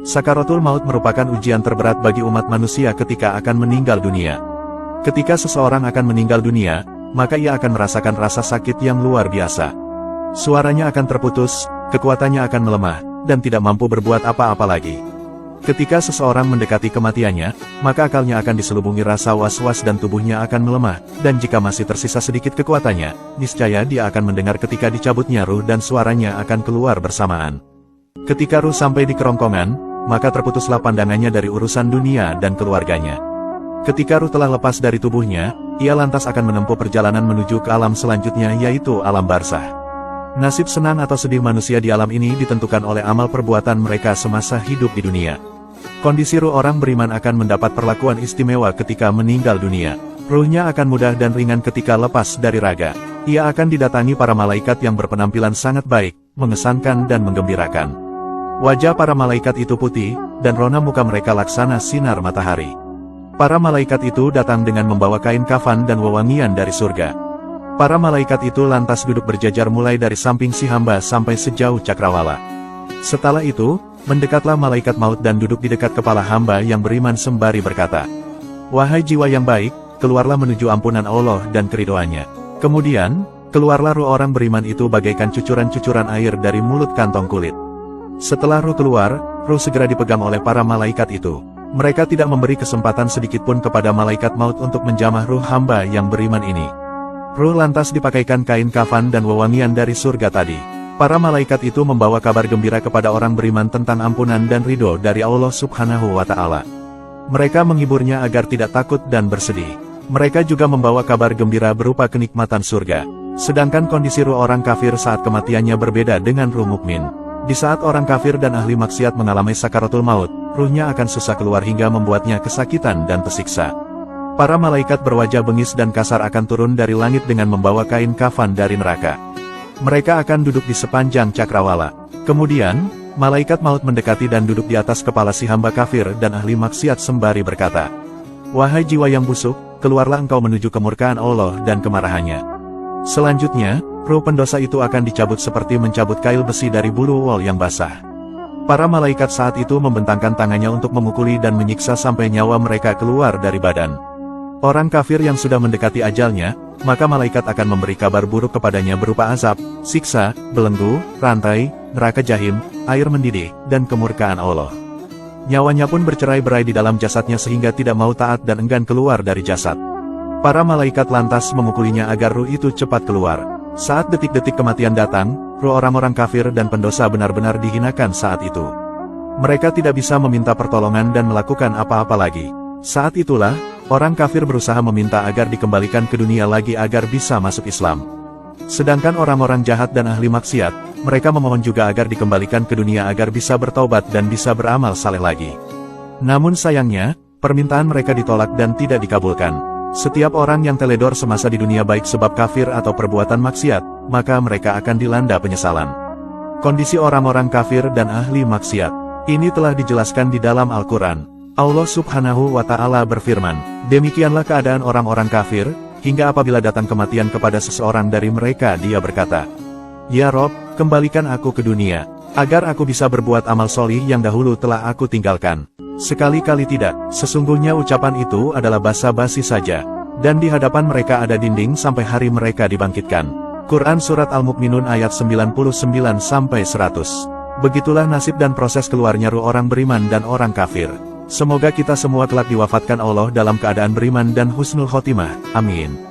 Sakaratul Maut merupakan ujian terberat bagi umat manusia ketika akan meninggal dunia. Ketika seseorang akan meninggal dunia, maka ia akan merasakan rasa sakit yang luar biasa. Suaranya akan terputus, kekuatannya akan melemah, dan tidak mampu berbuat apa-apa lagi. Ketika seseorang mendekati kematiannya, maka akalnya akan diselubungi rasa was-was dan tubuhnya akan melemah, dan jika masih tersisa sedikit kekuatannya, niscaya dia akan mendengar ketika dicabutnya ruh dan suaranya akan keluar bersamaan. Ketika ruh sampai di kerongkongan, maka terputuslah pandangannya dari urusan dunia dan keluarganya. Ketika ruh telah lepas dari tubuhnya, ia lantas akan menempuh perjalanan menuju ke alam selanjutnya, yaitu alam barzah. Nasib senang atau sedih manusia di alam ini ditentukan oleh amal perbuatan mereka semasa hidup di dunia. Kondisi ruh orang beriman akan mendapat perlakuan istimewa ketika meninggal dunia. Ruhnya akan mudah dan ringan ketika lepas dari raga. Ia akan didatangi para malaikat yang berpenampilan sangat baik, mengesankan dan menggembirakan. Wajah para malaikat itu putih, dan rona muka mereka laksana sinar matahari. Para malaikat itu datang dengan membawa kain kafan dan wewangian dari surga. Para malaikat itu lantas duduk berjajar mulai dari samping si hamba sampai sejauh cakrawala. Setelah itu, mendekatlah malaikat maut dan duduk di dekat kepala hamba yang beriman sembari berkata, "Wahai jiwa yang baik, keluarlah menuju ampunan Allah dan keridhoannya." Kemudian, keluarlah ruh orang beriman itu bagaikan cucuran-cucuran air dari mulut kantong kulit. Setelah ruh keluar, ruh segera dipegang oleh para malaikat itu. Mereka tidak memberi kesempatan sedikitpun kepada malaikat maut untuk menjamah ruh hamba yang beriman ini. Ruh lantas dipakaikan kain kafan dan wewangian dari surga tadi. Para malaikat itu membawa kabar gembira kepada orang beriman tentang ampunan dan ridho dari Allah Subhanahu wa Ta'ala. Mereka menghiburnya agar tidak takut dan bersedih. Mereka juga membawa kabar gembira berupa kenikmatan surga. Sedangkan kondisi ruh orang kafir saat kematiannya berbeda dengan ruh mukmin. Di saat orang kafir dan ahli maksiat mengalami sakaratul maut, ruhnya akan susah keluar hingga membuatnya kesakitan dan tersiksa. Para malaikat berwajah bengis dan kasar akan turun dari langit dengan membawa kain kafan dari neraka. Mereka akan duduk di sepanjang cakrawala. Kemudian, malaikat maut mendekati dan duduk di atas kepala si hamba kafir dan ahli maksiat sembari berkata, "Wahai jiwa yang busuk, keluarlah engkau menuju kemurkaan Allah dan kemarahannya." Selanjutnya, ruh pendosa itu akan dicabut seperti mencabut kail besi dari bulu wol yang basah. Para malaikat saat itu membentangkan tangannya untuk memukuli dan menyiksa sampai nyawa mereka keluar dari badan. Orang kafir yang sudah mendekati ajalnya, maka malaikat akan memberi kabar buruk kepadanya berupa azab, siksa, belenggu, rantai, neraka jahim, air mendidih, dan kemurkaan Allah. Nyawanya pun bercerai-berai di dalam jasadnya sehingga tidak mau taat dan enggan keluar dari jasad. Para malaikat lantas memukulinya agar ruh itu cepat keluar. Saat detik-detik kematian datang, ruh orang-orang kafir dan pendosa benar-benar dihinakan saat itu. Mereka tidak bisa meminta pertolongan dan melakukan apa-apa lagi. Saat itulah, orang kafir berusaha meminta agar dikembalikan ke dunia lagi agar bisa masuk Islam. Sedangkan orang-orang jahat dan ahli maksiat, mereka memohon juga agar dikembalikan ke dunia agar bisa bertaubat dan bisa beramal saleh lagi. Namun sayangnya, permintaan mereka ditolak dan tidak dikabulkan. Setiap orang yang teledor semasa di dunia baik sebab kafir atau perbuatan maksiat, maka mereka akan dilanda penyesalan. Kondisi orang-orang kafir dan ahli maksiat ini telah dijelaskan di dalam Al-Quran. Allah Subhanahu wa Ta'ala berfirman, "Demikianlah keadaan orang-orang kafir, hingga apabila datang kematian kepada seseorang dari mereka dia berkata, 'Ya Rob, kembalikan aku ke dunia, agar aku bisa berbuat amal solih yang dahulu telah aku tinggalkan.' Sekali-kali tidak, sesungguhnya ucapan itu adalah basa-basi saja, dan di hadapan mereka ada dinding sampai hari mereka dibangkitkan." Quran Surat Al-Mu'minun ayat 99-100. Begitulah nasib dan proses keluarnya ruh orang beriman dan orang kafir. Semoga kita semua kelak diwafatkan Allah dalam keadaan beriman dan husnul khotimah. Amin.